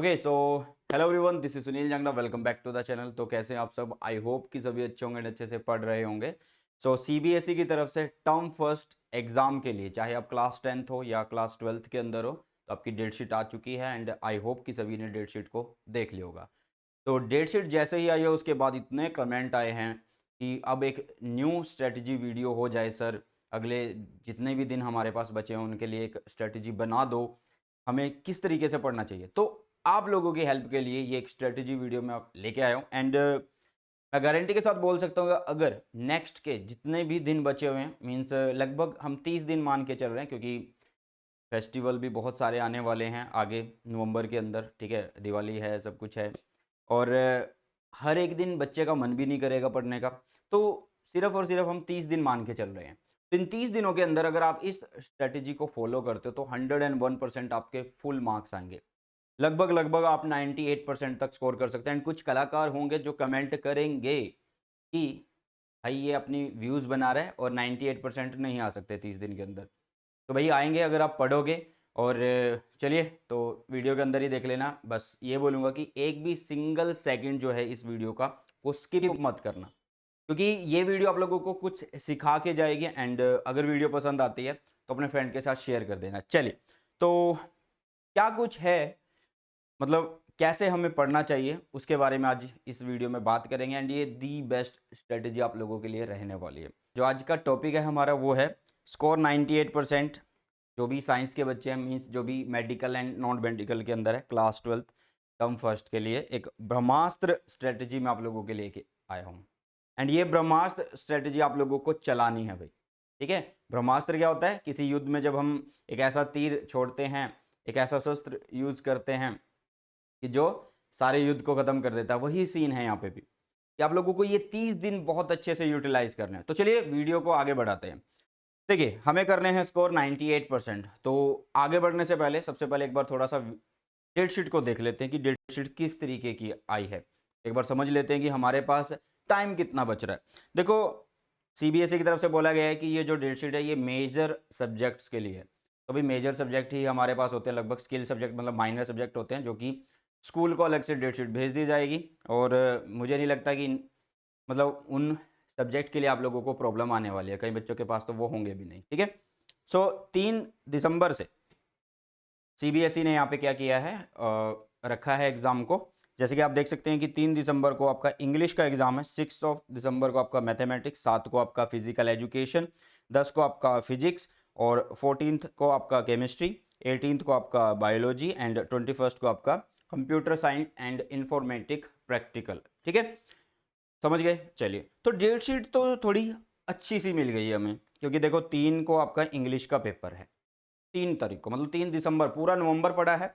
Okay so hello everyone, this is Sunil Jangla. Welcome back to the channel. तो कैसे हैं आप सब? आई होप कि सभी अच्छे होंगे, अच्छे से पढ़ रहे होंगे। सो सीबीएसई की तरफ से टर्म फर्स्ट एग्जाम के लिए, चाहे आप क्लास 10th हो या क्लास 12th के अंदर हो, तो आपकी डेट शीट आ चुकी है एंड आई होप कि सभी ने डेट शीट को देख लिया होगा। तो डेट शीट जैसे ही आई है उसके बाद इतने कमेंट आए हैं कि अब एक न्यू स्ट्रेटजी वीडियो हो जाए सर, अगले जितने भी दिन हमारे पास बचे हैं उनके लिए एक स्ट्रेटजी बना दो, हमें किस तरीके से पढ़ना चाहिए। तो आप लोगों की हेल्प के लिए ये एक स्ट्रेटजी वीडियो मैं लेके आया हूँ एंड मैं गारंटी के साथ बोल सकता हूँ अगर नेक्स्ट के जितने भी दिन बचे हुए हैं, मीन्स लगभग हम 30 दिन मान के चल रहे हैं, क्योंकि फेस्टिवल भी बहुत सारे आने वाले हैं आगे नवंबर के अंदर। ठीक है, दिवाली है, सब कुछ है और हर एक दिन बच्चे का मन भी नहीं करेगा पढ़ने का। तो सिर्फ और सिर्फ हम 30 दिन मान के चल रहे हैं। तो इन 30 दिनों के अंदर अगर आप इस स्ट्रेटेजी को फॉलो करते हो तो 101% आपके फुल मार्क्स आएंगे। लगभग लगभग आप 98% तक स्कोर कर सकते हैं। एंड कुछ कलाकार होंगे जो कमेंट करेंगे कि भाई ये अपनी व्यूज़ बना रहा है और 98% नहीं आ सकते 30 दिन के अंदर। तो भाई आएंगे अगर आप पढ़ोगे। और चलिए तो वीडियो के अंदर ही देख लेना। बस ये बोलूँगा कि एक भी सिंगल सेकंड जो है इस वीडियो का वो स्किप मत करना, क्योंकि ये वीडियो आप लोगों को कुछ सिखा के जाएगी। एंड अगर वीडियो पसंद आती है तो अपने फ्रेंड के साथ शेयर कर देना। चलिए तो क्या कुछ है, मतलब कैसे हमें पढ़ना चाहिए उसके बारे में आज इस वीडियो में बात करेंगे। एंड ये दी बेस्ट स्ट्रेटेजी आप लोगों के लिए रहने वाली है। जो आज का टॉपिक है हमारा वो है स्कोर 98%। जो भी साइंस के बच्चे हैं, मीन्स जो भी मेडिकल एंड नॉन मेडिकल के अंदर है, क्लास 12th टर्म फर्स्ट के लिए एक ब्रह्मास्त्र स्ट्रेटेजी मैं आप लोगों के लिए आया हूँ। एंड ये ब्रह्मास्त्र स्ट्रेटेजी आप लोगों को चलानी है भाई। ठीक है, ब्रह्मास्त्र क्या होता है? किसी युद्ध में जब हम एक ऐसा तीर छोड़ते हैं, एक ऐसा शस्त्र यूज करते हैं कि जो सारे युद्ध को खत्म कर देता है, वही सीन है यहाँ पे भी कि आप लोगों को ये 30 दिन बहुत अच्छे से यूटिलाइज करना है। तो चलिए वीडियो को आगे बढ़ाते हैं। देखिए हमें करने हैं स्कोर 98%। तो आगे बढ़ने से पहले सबसे पहले एक बार थोड़ा सा डेट शीट को देख लेते हैं कि डेट शीट किस तरीके की आई है। एक बार समझ लेते हैं कि हमारे पास टाइम कितना बच रहा है। देखो सीबीएसई की तरफ से बोला गया है कि ये जो डेट शीट है ये मेजर सब्जेक्ट्स के लिए है। तो भाई मेजर सब्जेक्ट ही हमारे पास होते हैं, लगभग स्किल सब्जेक्ट मतलब माइनर सब्जेक्ट होते हैं, जो कि स्कूल को अलग से डेट शीट भेज दी जाएगी। और मुझे नहीं लगता कि मतलब उन सब्जेक्ट के लिए आप लोगों को प्रॉब्लम आने वाली है। कई बच्चों के पास तो वो होंगे भी नहीं। ठीक है, सो 3 दिसंबर से सीबीएसई ने यहाँ पे क्या किया है, रखा है एग्ज़ाम को। जैसे कि आप देख सकते हैं कि 3 दिसंबर को आपका इंग्लिश का एग्ज़ाम है, 6 दिसंबर को आपका मैथमेटिक्स, 7 को आपका फिजिकल एजुकेशन, 10 को आपका फिजिक्स और 14th को आपका केमिस्ट्री, 18th को आपका बायोलॉजी एंड 21st को आपका computer science and informatic practical. ठीक है, समझ गए? चलिए तो डेट शीट तो थोड़ी अच्छी सी मिल गई है हमें, क्योंकि देखो 3 को आपका इंग्लिश का पेपर है, 3 तारीख को, मतलब 3 दिसंबर, पूरा नवंबर पड़ा है।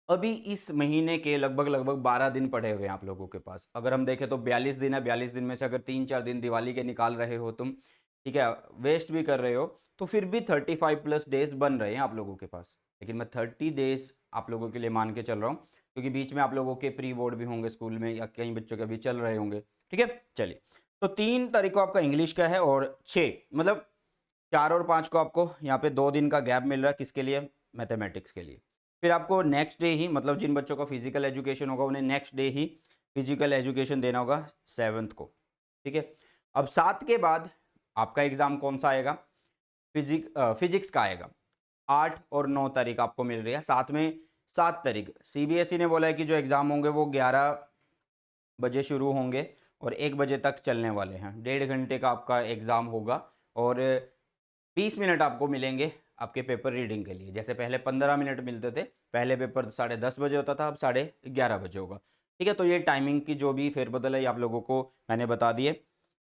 अभी इस महीने के लगभग लगभग 12 दिन पड़े हुए हैं आप लोगों के पास। अगर हम देखें तो 42 दिन है। 42 दिन में से अगर 3-4 दिन दिवाली के निकाल रहे हो तुम, ठीक है, वेस्ट भी कर रहे हो, तो फिर भी 35+ डेज बन रहे हैं आप लोगों के पास। लेकिन मैं 30 डेज आप लोगों के लिए मान के चल रहा हूँ, क्योंकि बीच में आप लोगों के प्री बोर्ड भी होंगे स्कूल में या कई बच्चों के भी चल रहे होंगे। ठीक है, चलिए तो 3 तारीख को आपका इंग्लिश का है और 6 मतलब 4 और 5 को आपको यहाँ पे 2 दिन का गैप मिल रहा है। किसके लिए? मैथमेटिक्स के लिए। फिर आपको नेक्स्ट डे ही, मतलब जिन बच्चों का फिजिकल एजुकेशन होगा उन्हें नेक्स्ट डे ही फिजिकल एजुकेशन देना होगा 7th को। ठीक है, अब 7 के बाद आपका एग्जाम कौन सा आएगा? फिजिक्स का आएगा। 8 और 9 तारीख आपको मिल रही है। साथ में 7 तारीख सीबीएसई ने बोला है कि जो एग्जाम होंगे वो 11 बजे शुरू होंगे और 1 बजे तक चलने वाले हैं। 1.5 घंटे का आपका एग्जाम होगा और 20 मिनट आपको मिलेंगे आपके पेपर रीडिंग के लिए। जैसे पहले 15 मिनट मिलते थे, पहले पेपर 10:30 बजे होता था, अब 11:30 बजे होगा। ठीक है, तो ये टाइमिंग की जो भी फेरबदल है ये आप लोगों को मैंने बता दिए।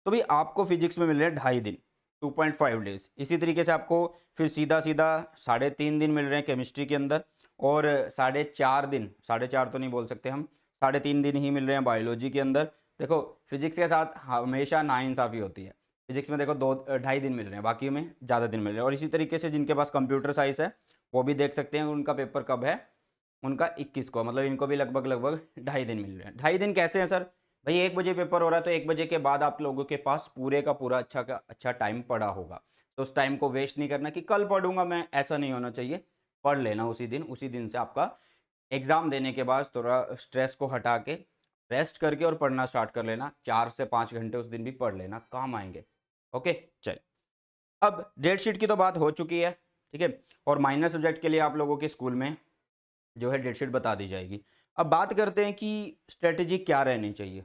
तो भाई आपको फिजिक्स में मिल रहे हैं 2.5 दिन, 2.5 डेज। इसी तरीके से आपको फिर सीधा सीधा 3.5 दिन मिल रहे हैं केमिस्ट्री के अंदर और 4.5 दिन, 4.5 तो नहीं बोल सकते हम, 3.5 दिन ही मिल रहे हैं बायोलॉजी के अंदर। देखो फिजिक्स के साथ हमेशा नाइंसाफ़ी होती है। फिजिक्स में देखो 2-2.5 दिन मिल रहे हैं, बाकी में ज़्यादा दिन मिल रहे हैं। और इसी तरीके से जिनके पास कंप्यूटर साइंस है वो भी देख सकते हैं उनका पेपर कब है, उनका 21 को, मतलब इनको भी लगभग लगभग 2.5 दिन मिल रहे हैं। 2.5 दिन कैसे हैं सर? भाई 1 बजे पेपर हो रहा है तो 1 बजे के बाद आप लोगों के पास पूरे का पूरा अच्छा टाइम पड़ा होगा। तो उस टाइम को वेस्ट नहीं करना कि कल पढ़ूंगा मैं, ऐसा नहीं होना चाहिए। पढ़ लेना उसी दिन, उसी दिन से आपका एग्ज़ाम देने के बाद थोड़ा स्ट्रेस को हटा के रेस्ट करके और पढ़ना स्टार्ट कर लेना। 4 से 5 घंटे उस दिन भी पढ़ लेना, काम आएँगे। ओके, चलिए। अब डेट शीट की तो बात हो चुकी है, ठीक है? और माइनर सब्जेक्ट के लिए आप लोगों के स्कूल में जो है डेट शीट बता दी जाएगी। अब बात करते हैं कि स्ट्रैटेजी क्या रहनी चाहिए?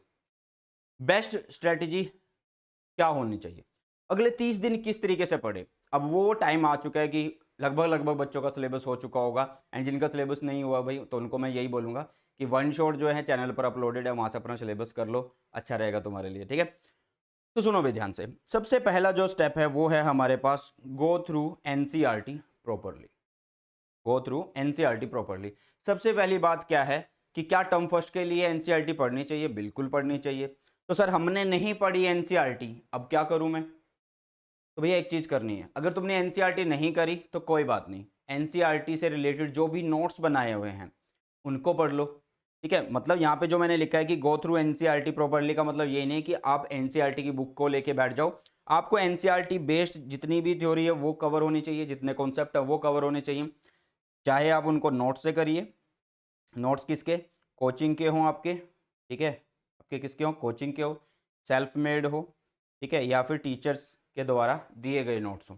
बेस्ट स्ट्रैटेजी क्या होनी चाहिए? अगले 30 दिन किस तरीके से पढ़ें? अब वो टाइम आ चुका है कि लगभग-लगभग बच्चों का सिलेबस हो चुका होगा एंड जिनका सिलेबस नहीं हुआ भई, तो उनको मैं यही बोलूँगा कि वन शॉट जो है चैनल पर अपलोडेड है, वहाँ से अपना सिलेबस कर लो, अच्छा रहेगा तुम्हारे लिए, ठीक है? तो सुनो भी ध्यान से। सबसे पहला जो स्टेप है वो है हमारे पास go through NCERT properly. Go through NCERT properly. सबसे पहली बात क्या है कि क्या टर्म फर्स्ट के लिए एनसीईआरटी पढ़नी चाहिए? बिल्कुल पढ़नी चाहिए। तो सर हमने नहीं पढ़ी एनसीईआरटी, अब क्या करूं मैं? तो भैया एक चीज करनी है, अगर तुमने एनसीईआरटी नहीं करी तो कोई बात नहीं, एनसीईआरटी से रिलेटेड जो भी नोट्स बनाए हुए हैं उनको पढ़ लो। ठीक है, मतलब यहाँ पे जो मैंने लिखा है कि गो थ्रू एनसीईआरटी प्रॉपर्ली का मतलब ये नहीं कि आप एनसीईआरटी की बुक को लेके बैठ जाओ। आपको एनसीईआरटी बेस्ड जितनी भी थ्योरी है वो कवर होनी चाहिए, जितने कॉन्सेप्ट है वो कवर होने चाहिए। चाहे आप उनको नोट्स से करिए, नोट्स किसके? कोचिंग के हों आपके, ठीक है, आपके किसके हों? कोचिंग के हो, सेल्फ मेड हो, ठीक है, या फिर टीचर्स के द्वारा दिए गए नोट्स हों।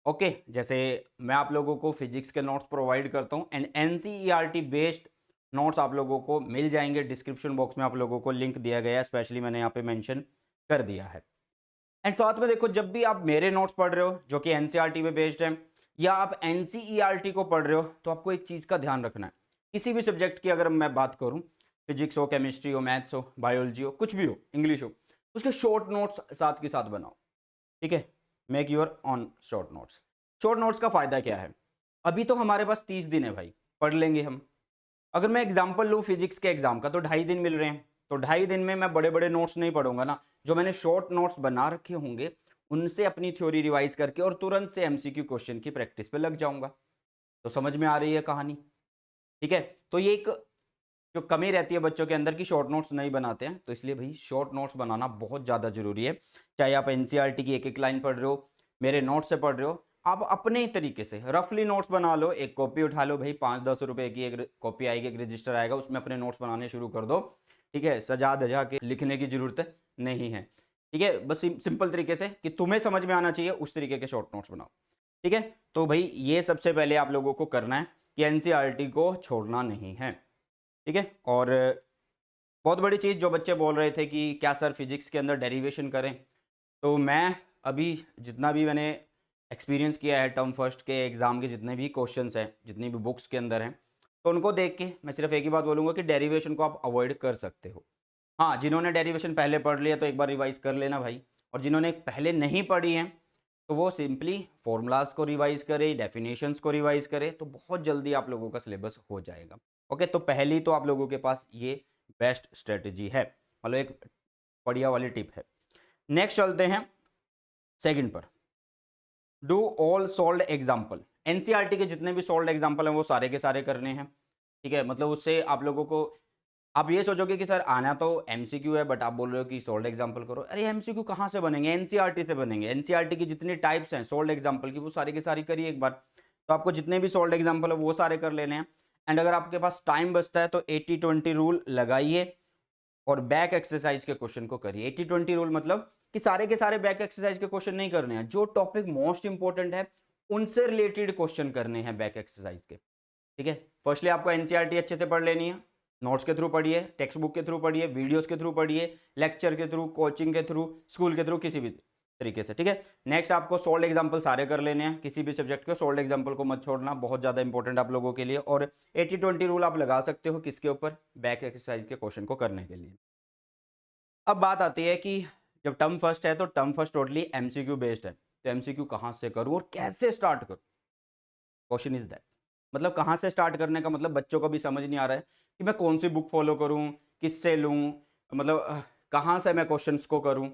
ओके, जैसे मैं आप लोगों को फिजिक्स के नोट्स प्रोवाइड करता हूँ एंड एनसीईआरटी बेस्ड नोट्स आप लोगों को मिल जाएंगे। डिस्क्रिप्शन बॉक्स में आप लोगों को लिंक दिया गया है, स्पेशली मैंने यहाँ पे मेंशन कर दिया है। एंड साथ में देखो, जब भी आप मेरे नोट्स पढ़ रहे हो जो कि एनसीईआरटी पे बेस्ड है, या आप एनसीईआरटी को पढ़ रहे हो, तो आपको एक चीज़ का ध्यान रखना है। किसी भी सब्जेक्ट की अगर मैं बात करूँ, फिजिक्स हो, केमिस्ट्री हो, मैथ्स हो, बायोलॉजी हो, कुछ भी हो, इंग्लिश हो, उसके शॉर्ट नोट्स साथ के साथ बनाओ। ठीक है, make your on short notes. Short notes का फायदा क्या है? अभी तो हमारे पास 30 दिन है भाई, पढ़ लेंगे हम। अगर मैं एग्जांपल लूँ फिजिक्स के एग्जाम का, तो 2.5 दिन मिल रहे हैं, तो 2.5 दिन में मैं बड़े बड़े नोट्स नहीं पढ़ूंगा ना। जो मैंने शॉर्ट नोट्स बना रखे होंगे उनसे अपनी थ्योरी रिवाइज करके और तुरंत से एमसीक्यू क्वेश्चन की प्रैक्टिस पे लग जाऊंगा। तो समझ में आ रही है कहानी? ठीक है, तो ये एक जो कमी रहती है बच्चों के अंदर की शॉर्ट नोट्स नहीं बनाते हैं, तो इसलिए भाई शॉर्ट नोट्स बनाना बहुत ज़्यादा जरूरी है। चाहे आप एनसीईआरटी की एक एक लाइन पढ़ रहे हो, मेरे नोट से पढ़ रहे हो, आप अपने ही तरीके से रफली नोट्स बना लो, एक कॉपी उठा लो भाई, 5-10 रुपए की एक कॉपी आएगी, एक रजिस्टर आएगा, उसमें अपने नोट्स बनाने शुरू कर दो। ठीक है, सजा धजा के लिखने की जरूरत नहीं है। ठीक है, बस सिंपल तरीके से कि तुम्हें समझ में आना चाहिए उस तरीके के शॉर्ट नोट्स बनाओ। ठीक है, तो भाई ये सबसे पहले आप लोगों को करना है कि एनसीईआरटी को छोड़ना नहीं है। ठीक है, और बहुत बड़ी चीज़ जो बच्चे बोल रहे थे कि क्या सर फिजिक्स के अंदर डेरिवेशन करें, तो मैं अभी जितना भी मैंने एक्सपीरियंस किया है टर्म फर्स्ट के एग्ज़ाम के जितने भी क्वेश्चंस हैं, जितनी भी बुक्स के अंदर हैं, तो उनको देख के मैं सिर्फ एक ही बात बोलूँगा कि डेरिवेशन को आप अवॉइड कर सकते हो। हाँ, जिन्होंने डेरिवेशन पहले पढ़ लिया तो एक बार रिवाइज कर लेना भाई, और जिन्होंने पहले नहीं पढ़ी हैं तो वो सिंपली फॉर्मूलाज को रिवाइज करे, डेफिनेशंस को रिवाइज करे, तो बहुत जल्दी आप लोगों का सिलेबस हो जाएगा। ओके, तो पहली तो आप लोगों के पास ये बेस्ट स्ट्रेटजी है, मतलब एक बढ़िया वाली टिप है। नेक्स्ट चलते हैं सेकंड पर, do all sold example. NCERT के जितने भी सोल्ड एग्जाम्पल हैं वो सारे के सारे करने हैं। ठीक है, मतलब उससे आप लोगों को, आप ये सोचोगे कि सर आना तो एमसीक्यू है बट आप बोल रहे हो कि सोल्ड एग्जाम्पल करो। अरे एमसीक्यू कहाँ से बनेंगे? एनसीईआरटी से बनेंगे। एनसीईआरटी की जितनी टाइप्स हैं सोल्ड एग्जाम्पल की वो सारी की सारी करिए एक बार, तो आपको जितने भी सोल्ड एग्जाम्पल है वो सारे कर लेने हैं। एंड अगर आपके पास टाइम बचता है तो 80-20 रूल लगाइए और बैक एक्सरसाइज के क्वेश्चन को करिए। 80-20 रूल मतलब कि सारे के सारे बैक एक्सरसाइज के क्वेश्चन नहीं करने हैं, जो टॉपिक मोस्ट इंपॉर्टेंट है उनसे रिलेटेड क्वेश्चन करने हैं बैक एक्सरसाइज के। ठीक है, फर्स्टली आपको एनसीईआरटी अच्छे से पढ़ लेनी है, नोट्स के थ्रू पढ़िए, टेक्स्ट बुक के थ्रू पढ़िए, वीडियोस के थ्रू पढ़िए, लेक्चर के थ्रू, कोचिंग के थ्रू, स्कूल के थ्रू, किसी भी तरीके से। ठीक है, नेक्स्ट आपको सोल्ड एग्जाम्पल सारे कर लेने हैं, किसी भी सब्जेक्ट के सोल्ड एग्जाम्पल को मत छोड़ना, बहुत ज़्यादा इंपॉर्टेंट आप लोगों के लिए। और 80-20 रूल आप लगा सकते हो किसके ऊपर? बैक एक्सरसाइज के क्वेश्चन को करने के लिए। अब बात आती है कि जब टर्म फर्स्ट है तो term first totally MCQ based है, तो एमसीक्यू कहाँ से करूँ और कैसे स्टार्ट करूँ? क्वेश्चन इज दैट, मतलब कहाँ से स्टार्ट करने का मतलब बच्चों को भी समझ नहीं आ रहा है कि मैं कौन सी बुक फॉलो करूँ, किससे लूँ, मतलब कहाँ से मैं क्वेश्चंस को करूँ।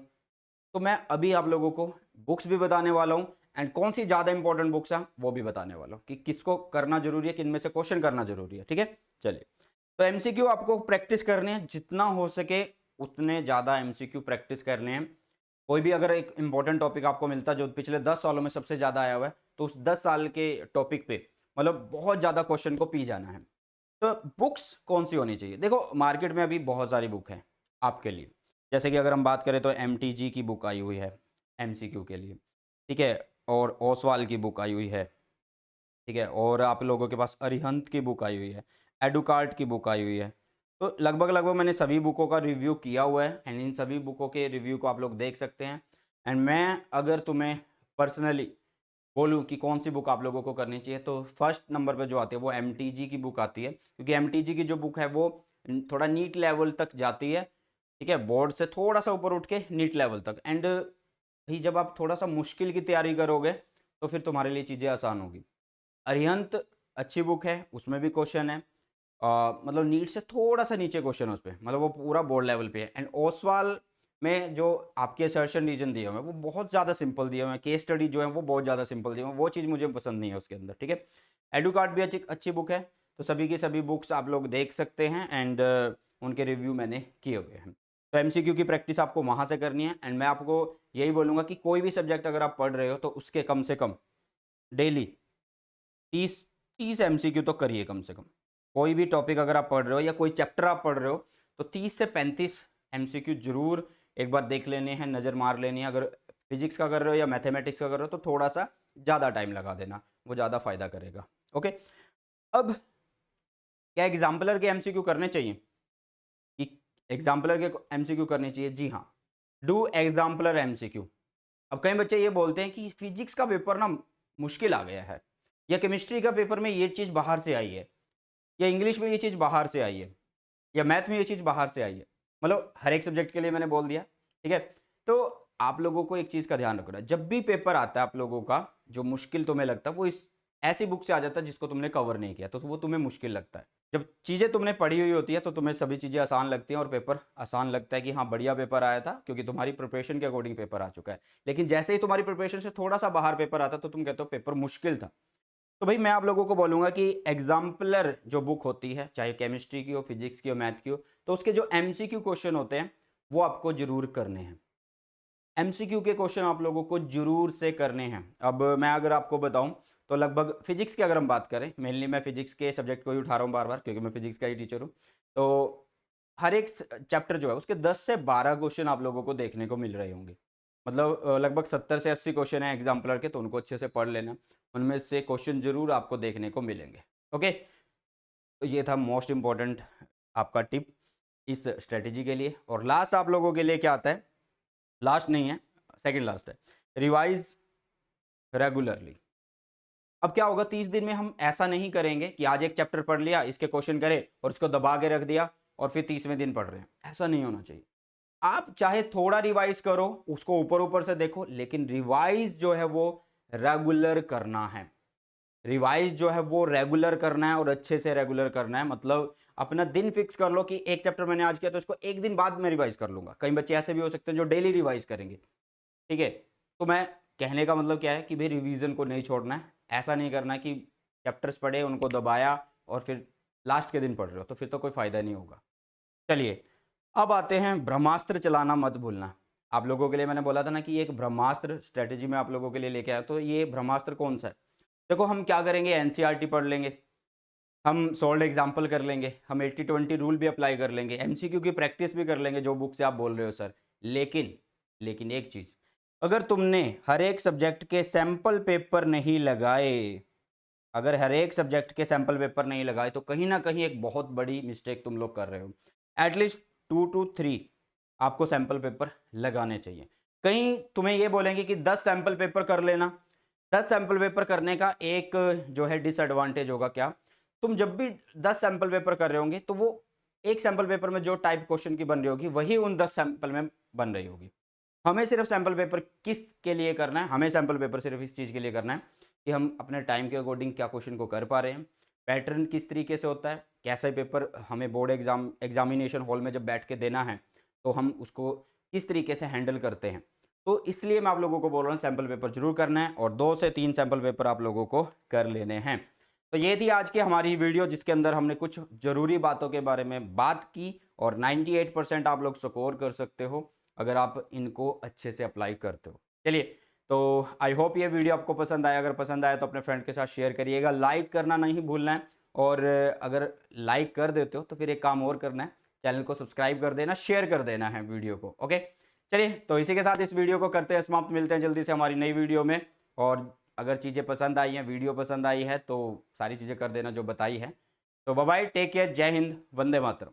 तो मैं अभी आप लोगों को बुक्स भी बताने वाला हूँ एंड कौन सी ज़्यादा इंपॉर्टेंट बुक्स हैं वो भी बताने वाला हूँ कि किसको करना जरूरी है, किन में से क्वेश्चन करना जरूरी है। ठीक है, चलिए। तो एमसीक्यू आपको प्रैक्टिस करने हैं, जितना हो सके उतने ज़्यादा एमसीक्यू प्रैक्टिस करने हैं। कोई भी अगर एक इंपॉर्टेंट टॉपिक आपको मिलता है जो पिछले 10 सालों में सबसे ज़्यादा आया हुआ है, तो उस 10 साल के टॉपिक पे मतलब बहुत ज़्यादा क्वेश्चन को पी जाना है। तो बुक्स कौन सी होनी चाहिए? देखो मार्केट में अभी बहुत सारी बुक हैं आपके लिए। जैसे कि अगर हम बात करें तो एमटीजी की बुक आई हुई है एमसीक्यू के लिए, ठीक है? और ओसवाल की बुक आई हुई है, ठीक है? और आप लोगों के पास अरिहंत की बुक आई हुई है, एडुकार्ट की बुक आई हुई है। तो लगभग-लगभग मैंने सभी बुकों का रिव्यू किया हुआ है एंड इन सभी बुकों के रिव्यू को आप लोग देख सकते हैं। एंड मैं अगर तुम्हें पर्सनली बोलूँ कि कौन-सी बुक आप लोगों को करनी चाहिए, तो फर्स्ट नंबर पे जो आती है वो एमटीजी की बुक आती है। क्योंकि एमटीजी की जो बुक है वो थोड़ा नीट लेवल तक जाती है, ठीक है? बोर्ड से थोड़ा-सा ऊपर उठ के नीट लेवल तक। एंड भाई जब आप थोड़ा-सा मुश्किल की तैयारी करोगे, तो फिर तुम्हारे लिए चीज़ें आसान होगी। अरिहंत अच्छी बुक है, उसमें भी क्वेश्चन है। मतलब नीट से थोड़ा-सा नीचे क्वेश्चन है उसपे, मतलब वो पूरा बोर्ड लेवल पे है। एंड ओसवाल में जो आपके असर्शन रीजन दिए हुए हैं, वो बहुत ज़्यादा सिंपल दिए हुए हैं। केस स्टडी जो है वो बहुत ज़्यादा सिंपल दिए हुए हैं, वो चीज़ मुझे पसंद नहीं है उसके अंदर, ठीक है? एडुकार्ट भी अच्छी अच्छी बुक है, तो सभी की सभी बुक्स आप लोग देख सकते हैं एंड उनके रिव्यू मैंने किए हुए हैं। तो एमसीक्यू की प्रैक्टिस आपको वहाँ से करनी है एंड मैं आपको यही बोलूँगा कि कोई भी सब्जेक्ट अगर आप पढ़ रहे हो, तो उसके कम से कम डेली 30 30 एमसीक्यू तो करिए कम से कम। कोई भी टॉपिक अगर आप पढ़ रहे हो या कोई चैप्टर आप पढ़ रहे हो, तो 30 से 35 एमसीक्यू ज़रूर एक बार देख लेने हैं, नज़र मार लेनी है। अगर फिजिक्स का कर रहे हो या मैथमेटिक्स का कर रहे हो, तो थोड़ा-सा ज़्यादा टाइम लगा देना, वो ज़्यादा फ़ायदा करेगा। ओके, अब क्या एग्ज़ाम्पलर के एमसीक्यू करने चाहिए? कि एग्ज़ाम्पलर के एमसीक्यू करने चाहिए? जी हाँ, डू एग्ज़ाम्पलर एमसीक्यू। अब कई बच्चे ये बोलते हैं कि फिजिक्स का पेपर ना मुश्किल आ गया है, या केमिस्ट्री का पेपर में ये चीज़ बाहर से आई है, या इंग्लिश में ये चीज़ बाहर से आई है, या मैथ में ये चीज़ बाहर से आई है। मतलब हर एक सब्जेक्ट के लिए मैंने बोल दिया, ठीक है? तो आप लोगों को एक चीज़ का ध्यान रखना, जब भी पेपर आता है आप लोगों का, जो मुश्किल तुम्हें लगता है वो इस ऐसी बुक से आ जाता है जिसको तुमने कवर नहीं किया, तो वो तुम्हें मुश्किल लगता है। जब चीज़ें तुमने पढ़ी हुई होती है तो तुम्हें सभी चीज़ें आसान लगती हैं और पेपर आसान लगता है कि हाँ, बढ़िया पेपर आया था, क्योंकि तुम्हारी प्रिपरेशन के अकॉर्डिंग पेपर आ चुका है। लेकिन जैसे ही तुम्हारी प्रिपरेशन से थोड़ा-सा बाहर पेपर आता है, तो तुम कहते हो पेपर मुश्किल था। तो भाई मैं आप लोगों को बोलूँगा कि एग्ज़ाम्पलर जो बुक होती है, चाहे केमिस्ट्री की हो, फिजिक्स की हो, मैथ की हो, तो उसके जो एमसीक्यू क्वेश्चन होते हैं, वो आपको ज़रूर करने हैं। एमसीक्यू के क्वेश्चन आप लोगों को ज़रूर से करने हैं। अब मैं अगर आपको बताऊँ, तो लगभग फिजिक्स की अगर हम बात करें, मेनली मैं फिजिक्स के सब्जेक्ट को ही उठा रहा हूँ बार-बार, क्योंकि मैं फिजिक्स का ही टीचर हूँ। तो हर एक चैप्टर जो है उसके 10 से 12 क्वेश्चन आप लोगों को देखने को मिल रहे होंगे। मतलब लगभग 70 से 80 क्वेश्चन हैं एग्जाम्पलर के, तो उनको अच्छे से पढ़ लेना। उनमें से क्वेश्चन ज़रूर आपको देखने को मिलेंगे। ओके, तो ये था मोस्ट इम्पोर्टेंट आपका टिप इस स्ट्रेटेजी के लिए। और लास्ट आप लोगों के लिए क्या आता है, लास्ट नहीं है, सेकंड लास्ट है, रिवाइज रेगुलरली। अब क्या होगा, 30 दिन में हम ऐसा नहीं करेंगे कि आज एक चैप्टर पढ़ लिया, इसके क्वेश्चन करे और उसको दबा के रख दिया और फिर 30वें दिन पढ़ रहे हैं। ऐसा नहीं होना चाहिए। आप चाहे थोड़ा रिवाइज करो, उसको ऊपर ऊपर से देखो, लेकिन रिवाइज जो है वो रेगुलर करना है। रिवाइज जो है वो रेगुलर करना है और अच्छे से रेगुलर करना है। मतलब अपना दिन फिक्स कर लो कि एक चैप्टर मैंने आज किया तो इसको एक दिन बाद में रिवाइज कर लूंगा। कई बच्चे ऐसे भी हो सकते हैं जो डेली रिवाइज करेंगे, ठीक है? तो मैं कहने का मतलब क्या है कि भाई रिवीजन को नहीं छोड़ना है। ऐसा नहीं करना है कि चैप्टर्स पढ़े, उनको दबाया और फिर लास्ट के दिन पढ़ रहे हो, तो फिर तो कोई फायदा नहीं होगा। चलिए, अब आते हैं ब्रह्मास्त्र चलाना मत भूलना। आप लोगों के लिए मैंने बोला था ना कि एक ब्रह्मास्त्र स्ट्रेटेजी में आप लोगों के लिए लेके आया, तो ये ब्रह्मास्त्र कौन सा है? देखो हम क्या करेंगे, एनसीईआरटी पढ़ लेंगे, हम सॉल्व एग्जाम्पल कर लेंगे, हम 80-20 रूल भी अप्लाई कर लेंगे, एमसीक्यू की प्रैक्टिस भी कर लेंगे जो बुक से आप बोल रहे हो सर। लेकिन लेकिन एक चीज़, अगर तुमने हर एक सब्जेक्ट के सैंपल पेपर नहीं लगाए, अगर हर एक सब्जेक्ट के सैंपल पेपर नहीं लगाए, तो कहीं ना कहीं एक बहुत बड़ी मिस्टेक तुम लोग कर रहे हो। एटलीस्ट 2 to 3 आपको सैंपल पेपर लगाने चाहिए। कहीं तुम्हें ये बोलेंगे कि 10 सैंपल पेपर कर लेना। 10 सैंपल पेपर करने का एक जो है डिसएडवांटेज होगा क्या, तुम जब भी 10 सैंपल पेपर कर रहे होंगे, तो वो एक सैंपल पेपर में जो टाइप क्वेश्चन की बन रही होगी, वही उन 10 सैंपल में बन रही होगी। हमें सिर्फ सैंपल पेपर किस के लिए करना है, हमें सैंपल पेपर सिर्फ इस चीज़ के लिए करना है कि हम अपने टाइम के अकॉर्डिंग क्या क्वेश्चन को कर पा रहे हैं, पैटर्न किस तरीके से होता है, कैसा पेपर हमें बोर्ड एग्जामिनेशन हॉल में जब बैठ के देना है, तो हम उसको किस तरीके से हैंडल करते हैं। तो इसलिए मैं आप लोगों को बोल रहा हूँ सैंपल पेपर जरूर करना है और 2 से 3 सैंपल पेपर आप लोगों को कर लेने हैं। तो ये थी आज की हमारी वीडियो, जिसके अंदर हमने कुछ ज़रूरी बातों के बारे में बात की और 98% आप लोग स्कोर कर सकते हो अगर आप इनको अच्छे से अप्लाई करते हो। चलिए, तो आई होप ये वीडियो आपको पसंद आया। अगर पसंद आया तो अपने फ्रेंड के साथ शेयर करिएगा, लाइक करना नहीं भूलना है और अगर लाइक कर देते हो तो फिर एक काम और करना है, चैनल को सब्सक्राइब कर देना, शेयर कर देना है वीडियो को। ओके, चलिए तो इसी के साथ इस वीडियो को करते हैं समाप्त। मिलते हैं जल्दी से हमारी नई वीडियो में। और अगर चीज़ें पसंद आई हैं, वीडियो पसंद आई है तो सारी चीज़ें कर देना जो बताई है। तो बाय बाय, टेक केयर, जय हिंद, वंदे मातरम।